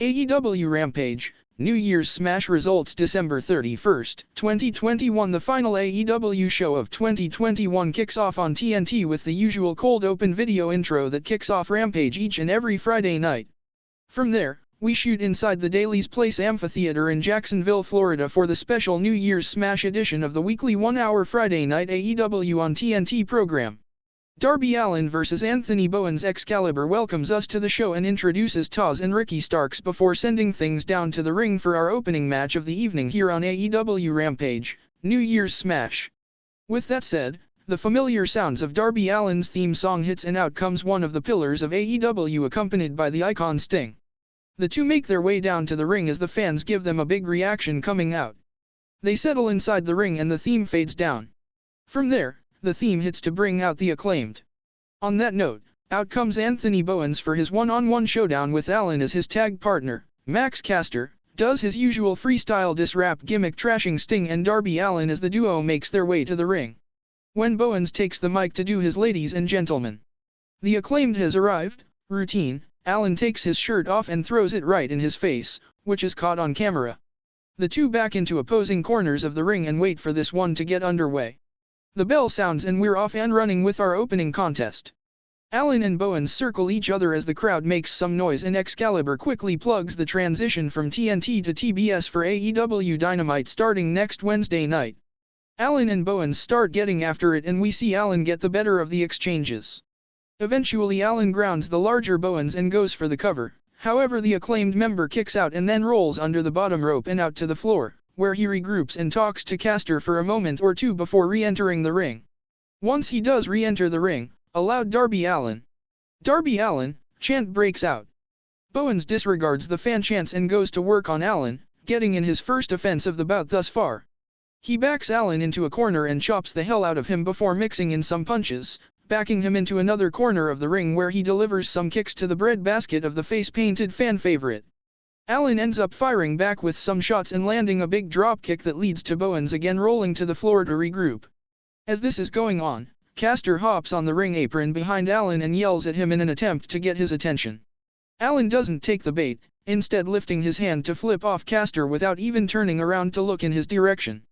AEW Rampage, New Year's Smash results December 31, 2021. The final AEW show of 2021 kicks off on TNT with the usual cold open video intro that kicks off Rampage each and every Friday night. From there, we shoot inside the Daily's Place Amphitheater in Jacksonville, Florida for the special New Year's Smash edition of the weekly 1-hour Friday night AEW on TNT program. Darby Allin vs. Anthony Bowens. Excalibur welcomes us to the show and introduces Taz and Ricky Starks before sending things down to the ring for our opening match of the evening here on AEW Rampage, New Year's Smash. With that said, the familiar sounds of Darby Allin's theme song hits and out comes one of the pillars of AEW accompanied by the icon Sting. The two make their way down to the ring as the fans give them a big reaction coming out. They settle inside the ring and the theme fades down. From there, the theme hits to bring out the Acclaimed. On that note, out comes Anthony Bowens for his one-on-one showdown with Allin as his tag partner. Max Caster does his usual freestyle diss rap gimmick trashing Sting and Darby Allin as the duo makes their way to the ring. When Bowens takes the mic to do his ladies and gentlemen, the Acclaimed has arrived, routine, Allin takes his shirt off and throws it right in his face, which is caught on camera. The two back into opposing corners of the ring and wait for this one to get underway. The bell sounds and we're off and running with our opening contest. Allin and Bowens circle each other as the crowd makes some noise and Excalibur quickly plugs the transition from TNT to TBS for AEW Dynamite starting next Wednesday night. Allin and Bowens start getting after it and we see Allin get the better of the exchanges. Eventually Allin grounds the larger Bowens and goes for the cover, however the Acclaimed member kicks out and then rolls under the bottom rope and out to the floor, where he regroups and talks to Caster for a moment or two before re-entering the ring. Once he does re-enter the ring, a loud Darby Allin chant breaks out. Bowens disregards the fan chants and goes to work on Allin, getting in his first offense of the bout thus far. He backs Allin into a corner and chops the hell out of him before mixing in some punches, backing him into another corner of the ring where he delivers some kicks to the breadbasket of the face-painted fan favorite. Allin ends up firing back with some shots and landing a big drop kick that leads to Bowens again rolling to the floor to regroup. As this is going on, Caster hops on the ring apron behind Allin and yells at him in an attempt to get his attention. Allin doesn't take the bait, instead lifting his hand to flip off Caster without even turning around to look in his direction.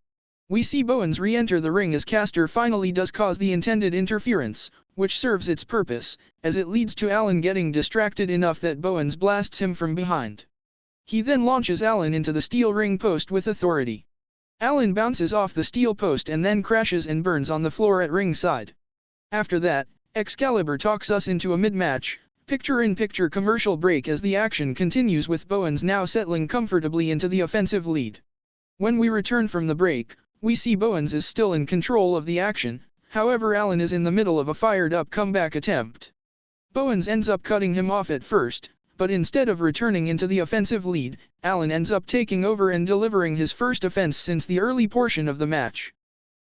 We see Bowens re-enter the ring as Caster finally does cause the intended interference, which serves its purpose, as it leads to Allin getting distracted enough that Bowens blasts him from behind. He then launches Allin into the steel ring post with authority. Allin bounces off the steel post and then crashes and burns on the floor at ringside. After that, Excalibur talks us into a mid-match, picture-in-picture commercial break as the action continues with Bowens now settling comfortably into the offensive lead. When we return from the break, we see Bowens is still in control of the action, however Allin is in the middle of a fired-up comeback attempt. Bowens ends up cutting him off at first, but instead of returning into the offensive lead, Allin ends up taking over and delivering his first offense since the early portion of the match.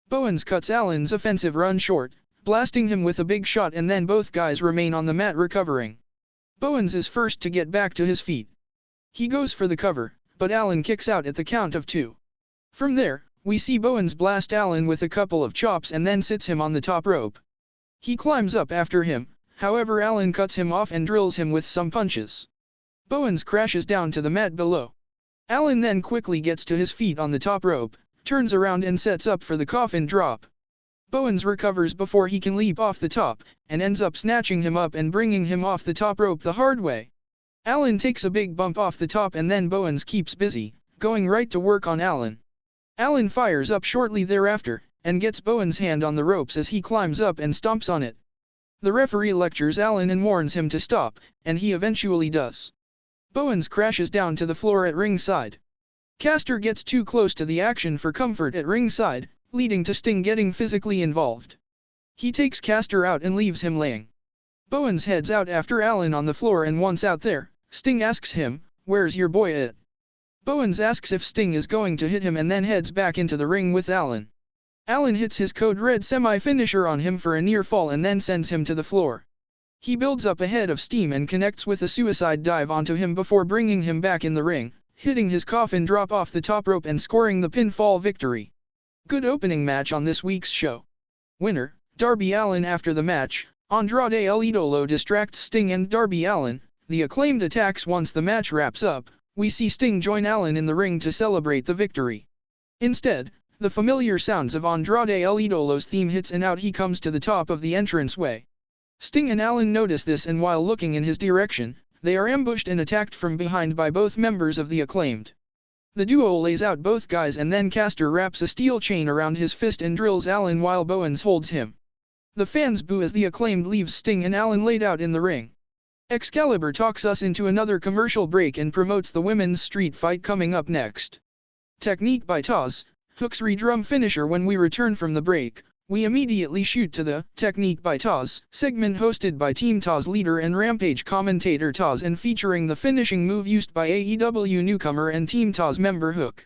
Bowens cuts Allin's offensive run short, blasting him with a big shot and then both guys remain on the mat recovering. Bowens is first to get back to his feet. He goes for the cover, but Allin kicks out at the count of 2. From there, we see Bowens blast Allin with a couple of chops and then sits him on the top rope. He climbs up after him, however Allin cuts him off and drills him with some punches. Bowens crashes down to the mat below. Allin then quickly gets to his feet on the top rope, turns around and sets up for the coffin drop. Bowens recovers before he can leap off the top, and ends up snatching him up and bringing him off the top rope the hard way. Allin takes a big bump off the top and then Bowens keeps busy, going right to work on Allin. Allin fires up shortly thereafter, and gets Bowens' hand on the ropes as he climbs up and stomps on it. The referee lectures Allin and warns him to stop, and he eventually does. Bowens crashes down to the floor at ringside. Caster gets too close to the action for comfort at ringside, leading to Sting getting physically involved. He takes Caster out and leaves him laying. Bowens heads out after Allin on the floor and once out there, Sting asks him, "Where's your boy at?" Bowens asks if Sting is going to hit him and then heads back into the ring with Allin. Allin hits his Code Red semi-finisher on him for a near fall and then sends him to the floor. He builds up a head of steam and connects with a suicide dive onto him before bringing him back in the ring, hitting his coffin drop off the top rope and scoring the pinfall victory. Good opening match on this week's show. Winner, Darby Allin. After the match, Andrade El Idolo distracts Sting and Darby Allin. The Acclaimed attacks once the match wraps up. We see Sting join Allin in the ring to celebrate the victory. Instead, the familiar sounds of Andrade El Idolo's theme hits and out he comes to the top of the entranceway. Sting and Allin notice this, and while looking in his direction, they are ambushed and attacked from behind by both members of the Acclaimed. The duo lays out both guys, and then Caster wraps a steel chain around his fist and drills Allin while Bowens holds him. The fans boo as the Acclaimed leaves Sting and Allin laid out in the ring. Excalibur talks us into another commercial break and promotes the women's street fight coming up next. Technique by Taz, Hook's redrum finisher. When we return from the break, we immediately shoot to the Technique by Taz segment hosted by Team Taz leader and Rampage commentator Taz and featuring the finishing move used by AEW newcomer and Team Taz member Hook.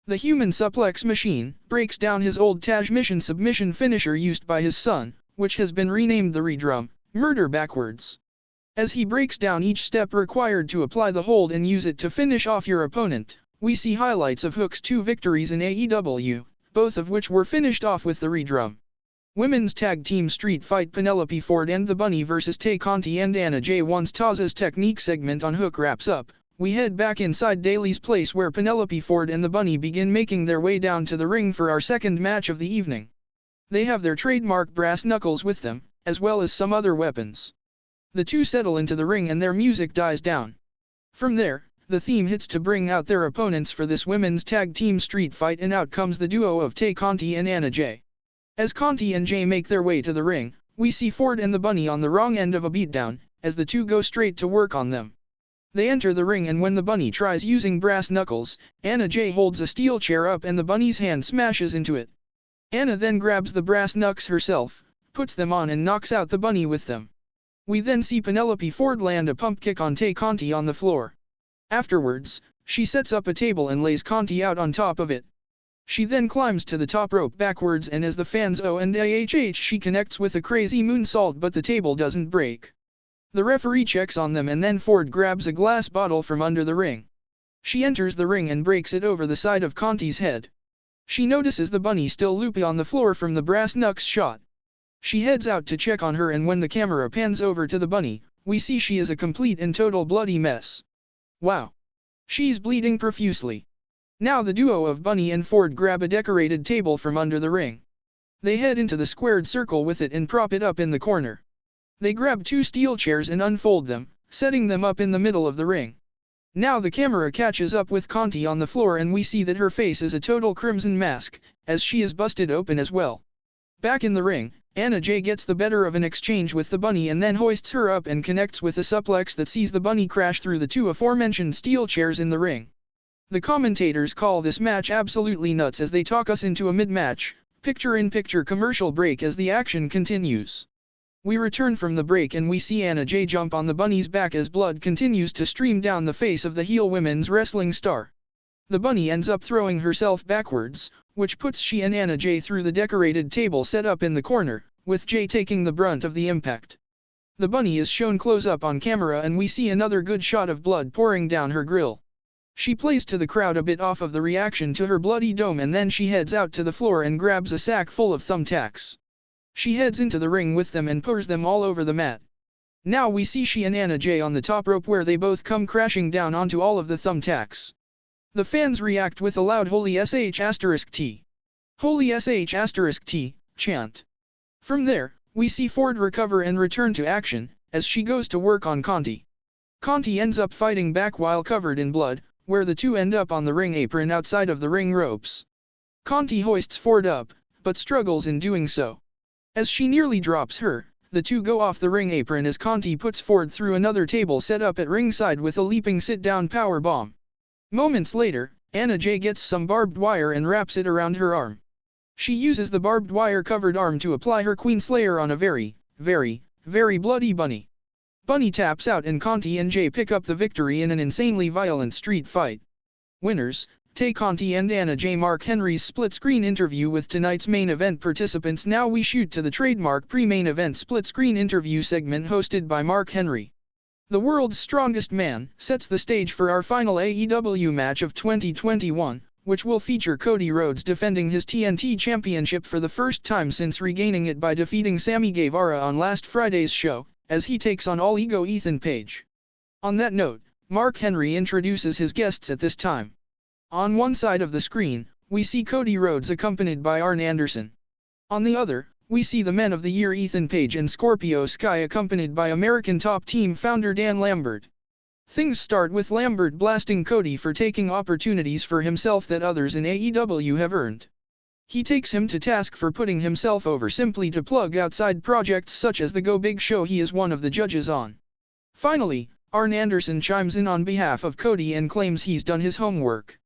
The human suplex machine breaks down his old Taj Mission submission finisher used by his son, which has been renamed the redrum, murder backwards. As he breaks down each step required to apply the hold and use it to finish off your opponent, we see highlights of Hook's 2 victories in AEW, both of which were finished off with the redrum. Women's Tag Team Street Fight: Penelope Ford and the Bunny vs. Conti and Anna Jay. Once Taz's technique segment on Hook wraps up, we head back inside Daly's place where Penelope Ford and the Bunny begin making their way down to the ring for our second match of the evening. They have their trademark brass knuckles with them, as well as some other weapons. The two settle into the ring and their music dies down. From there, the theme hits to bring out their opponents for this women's tag team street fight, and out comes the duo of Conti and Anna Jay. As Conti and Jay make their way to the ring, we see Ford and the Bunny on the wrong end of a beatdown, as the two go straight to work on them. They enter the ring, and when the Bunny tries using brass knuckles, Anna Jay holds a steel chair up and the Bunny's hand smashes into it. Anna then grabs the brass knucks herself, puts them on and knocks out the Bunny with them. We then see Penelope Ford land a pump kick on Conti on the floor. Afterwards, she sets up a table and lays Conti out on top of it. She then climbs to the top rope backwards, and as the fans oh and ahh, she connects with a crazy moonsault, but the table doesn't break. The referee checks on them, and then Ford grabs a glass bottle from under the ring. She enters the ring and breaks it over the side of Conti's head. She notices the Bunny still loopy on the floor from the brass knucks shot. She heads out to check on her, and when the camera pans over to the Bunny, we see she is a complete and total bloody mess. Wow! She's bleeding profusely. Now the duo of Bunny and Ford grab a decorated table from under the ring. They head into the squared circle with it and prop it up in the corner. They grab 2 steel chairs and unfold them, setting them up in the middle of the ring. Now the camera catches up with Conti on the floor, and we see that her face is a total crimson mask, as she is busted open as well. Back in the ring, Anna Jay gets the better of an exchange with the Bunny and then hoists her up and connects with a suplex that sees the Bunny crash through the 2 aforementioned steel chairs in the ring. The commentators call this match absolutely nuts as they talk us into a mid-match, picture-in-picture commercial break as the action continues. We return from the break and we see Anna Jay jump on the Bunny's back as blood continues to stream down the face of the heel women's wrestling star. The Bunny ends up throwing herself backwards, which puts she and Anna Jay through the decorated table set up in the corner, with Jay taking the brunt of the impact. The Bunny is shown close up on camera and we see another good shot of blood pouring down her grill. She plays to the crowd a bit off of the reaction to her bloody dome, and then she heads out to the floor and grabs a sack full of thumbtacks. She heads into the ring with them and pours them all over the mat. Now we see she and Anna Jay on the top rope where they both come crashing down onto all of the thumbtacks. The fans react with a loud "Holy sh*T! Holy sh*T!" chant. From there, we see Ford recover and return to action, as she goes to work on Conti. Conti ends up fighting back while covered in blood, where the two end up on the ring apron outside of the ring ropes. Conti hoists Ford up, but struggles in doing so. As she nearly drops her, the two go off the ring apron as Conti puts Ford through another table set up at ringside with a leaping sit-down power bomb. Moments later, Anna Jay gets some barbed wire and wraps it around her arm. She uses the barbed wire-covered arm to apply her Queen Slayer on a very, very, very bloody Bunny. Bunny taps out and Conti and Jay pick up the victory in an insanely violent street fight. Winners, Conti and Anna Jay. Mark Henry's split-screen interview with tonight's main event participants. Now we shoot to the trademark pre-main event split-screen interview segment hosted by Mark Henry. The World's Strongest Man sets the stage for our final AEW match of 2021, which will feature Cody Rhodes defending his TNT Championship for the first time since regaining it by defeating Sammy Guevara on last Friday's show, as he takes on All Ego Ethan Page. On that note, Mark Henry introduces his guests at this time. On one side of the screen, we see Cody Rhodes accompanied by Arn Anderson. On the other, we see the Men of the Year Ethan Page and Scorpio Sky accompanied by American Top Team founder Dan Lambert. Things start with Lambert blasting Cody for taking opportunities for himself that others in AEW have earned. He takes him to task for putting himself over simply to plug outside projects such as the Go Big show he is one of the judges on. Finally, Arn Anderson chimes in on behalf of Cody and claims he's done his homework.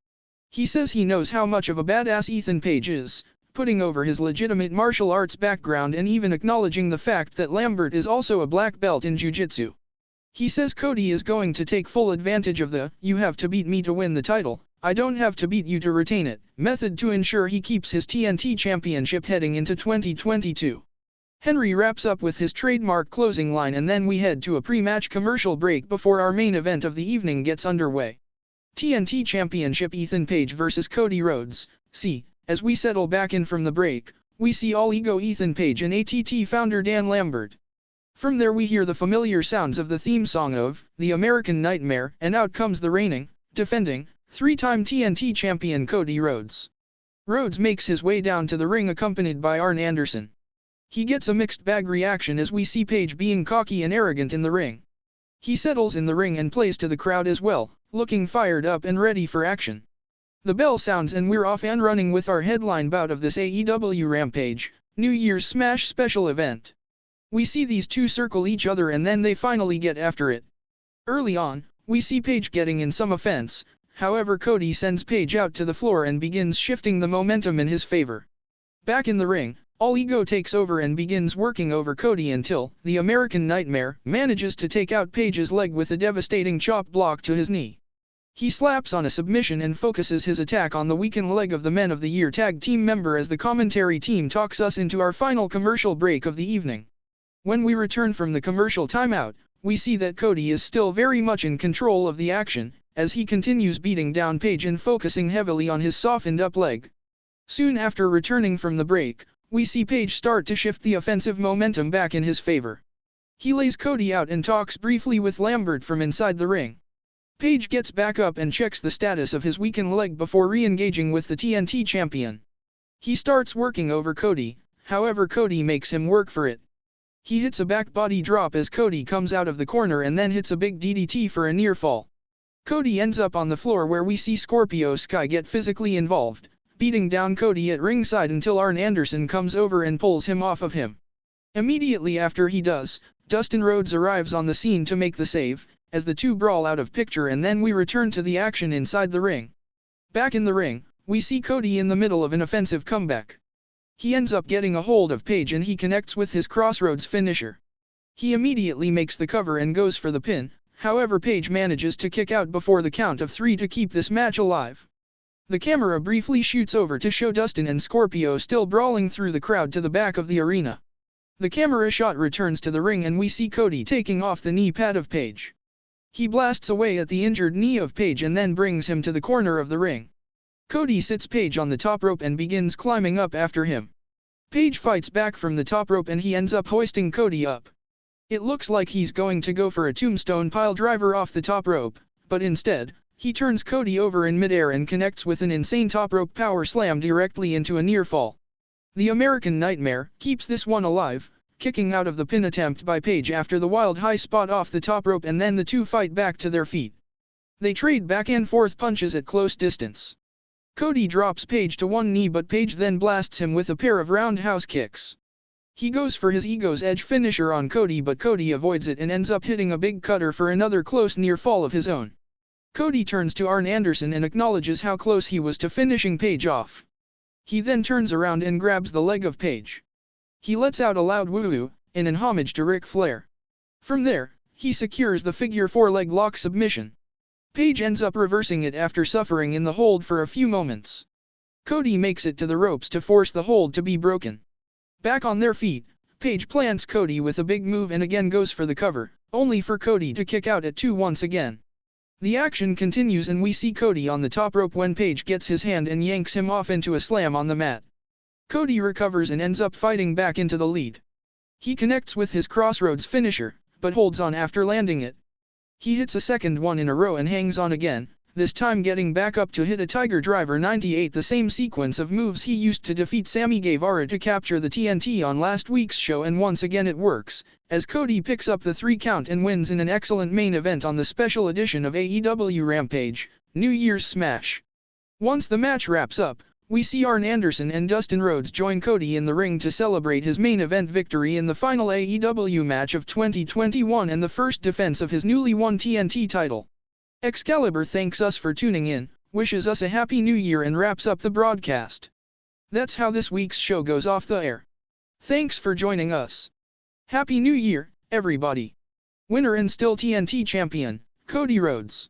He says he knows how much of a badass Ethan Page is, putting over his legitimate martial arts background and even acknowledging the fact that Lambert is also a black belt in jiu-jitsu. He says Cody is going to take full advantage of the "you have to beat me to win the title, I don't have to beat you to retain it" method to ensure he keeps his TNT Championship heading into 2022. Henry wraps up with his trademark closing line and then we head to a pre-match commercial break before our main event of the evening gets underway. TNT Championship Ethan Page vs Cody Rhodes. As we settle back in from the break, we see All Ego Ethan Page and ATT founder Dan Lambert. From there we hear the familiar sounds of the theme song of The American Nightmare, and out comes the reigning, defending, three-time TNT champion Cody Rhodes. Rhodes makes his way down to the ring accompanied by Arn Anderson. He gets a mixed bag reaction as we see Page being cocky and arrogant in the ring. He settles in the ring and plays to the crowd as well, looking fired up and ready for action. The bell sounds and we're off and running with our headline bout of this AEW Rampage, New Year's Smash special event. We see these two circle each other and then they finally get after it. Early on, we see Page getting in some offense, however Cody sends Page out to the floor and begins shifting the momentum in his favor. Back in the ring, All Ego takes over and begins working over Cody until the American Nightmare manages to take out Page's leg with a devastating chop block to his knee. He slaps on a submission and focuses his attack on the weakened leg of the Men of the Year tag team member as the commentary team talks us into our final commercial break of the evening. When we return from the commercial timeout, we see that Cody is still very much in control of the action, as he continues beating down Page and focusing heavily on his softened up leg. Soon after returning from the break, we see Page start to shift the offensive momentum back in his favor. He lays Cody out and talks briefly with Lambert from inside the ring. Page gets back up and checks the status of his weakened leg before re-engaging with the TNT champion. He starts working over Cody, however Cody makes him work for it. He hits a back body drop as Cody comes out of the corner and then hits a big DDT for a near fall. Cody ends up on the floor where we see Scorpio Sky get physically involved, beating down Cody at ringside until Arn Anderson comes over and pulls him off of him. Immediately after he does, Dustin Rhodes arrives on the scene to make the save, as the two brawl out of picture and then we return to the action inside the ring. Back in the ring, we see Cody in the middle of an offensive comeback. He ends up getting a hold of Page and he connects with his Crossroads finisher. He immediately makes the cover and goes for the pin, however Page manages to kick out before the count of 3 to keep this match alive. The camera briefly shoots over to show Dustin and Scorpio still brawling through the crowd to the back of the arena. The camera shot returns to the ring and we see Cody taking off the knee pad of Page. He blasts away at the injured knee of Page and then brings him to the corner of the ring. Cody sits Page on the top rope and begins climbing up after him. Page fights back from the top rope and he ends up hoisting Cody up. It looks like he's going to go for a tombstone pile driver off the top rope, but instead, he turns Cody over in midair and connects with an insane top rope power slam directly into a near fall. The American Nightmare keeps this one alive, kicking out of the pin attempt by Page after the wild high spot off the top rope and then the two fight back to their feet. They trade back and forth punches at close distance. Cody drops Page to one knee but Page then blasts him with a pair of roundhouse kicks. He goes for his Ego's Edge finisher on Cody but Cody avoids it and ends up hitting a big cutter for another close near fall of his own. Cody turns to Arn Anderson and acknowledges how close he was to finishing Page off. He then turns around and grabs the leg of Page. He lets out a loud woo-woo, in an homage to Ric Flair. From there, he secures the figure 4 leg lock submission. Page ends up reversing it after suffering in the hold for a few moments. Cody makes it to the ropes to force the hold to be broken. Back on their feet, Page plants Cody with a big move and again goes for the cover, only for Cody to kick out at 2 once again. The action continues and we see Cody on the top rope when Page gets his hand and yanks him off into a slam on the mat. Cody recovers and ends up fighting back into the lead. He connects with his Crossroads finisher, but holds on after landing it. He hits a second one in a row and hangs on again, this time getting back up to hit a Tiger Driver 98. The same sequence of moves he used to defeat Sammy Guevara to capture the TNT on last week's show, and once again it works, as Cody picks up the 3 count and wins in an excellent main event on the special edition of AEW Rampage, New Year's Smash. Once the match wraps up, we see Arn Anderson and Dustin Rhodes join Cody in the ring to celebrate his main event victory in the final AEW match of 2021 and the first defense of his newly won TNT title. Excalibur thanks us for tuning in, wishes us a happy new year and wraps up the broadcast. That's how this week's show goes off the air. Thanks for joining us. Happy New Year, everybody. Winner and still TNT champion, Cody Rhodes.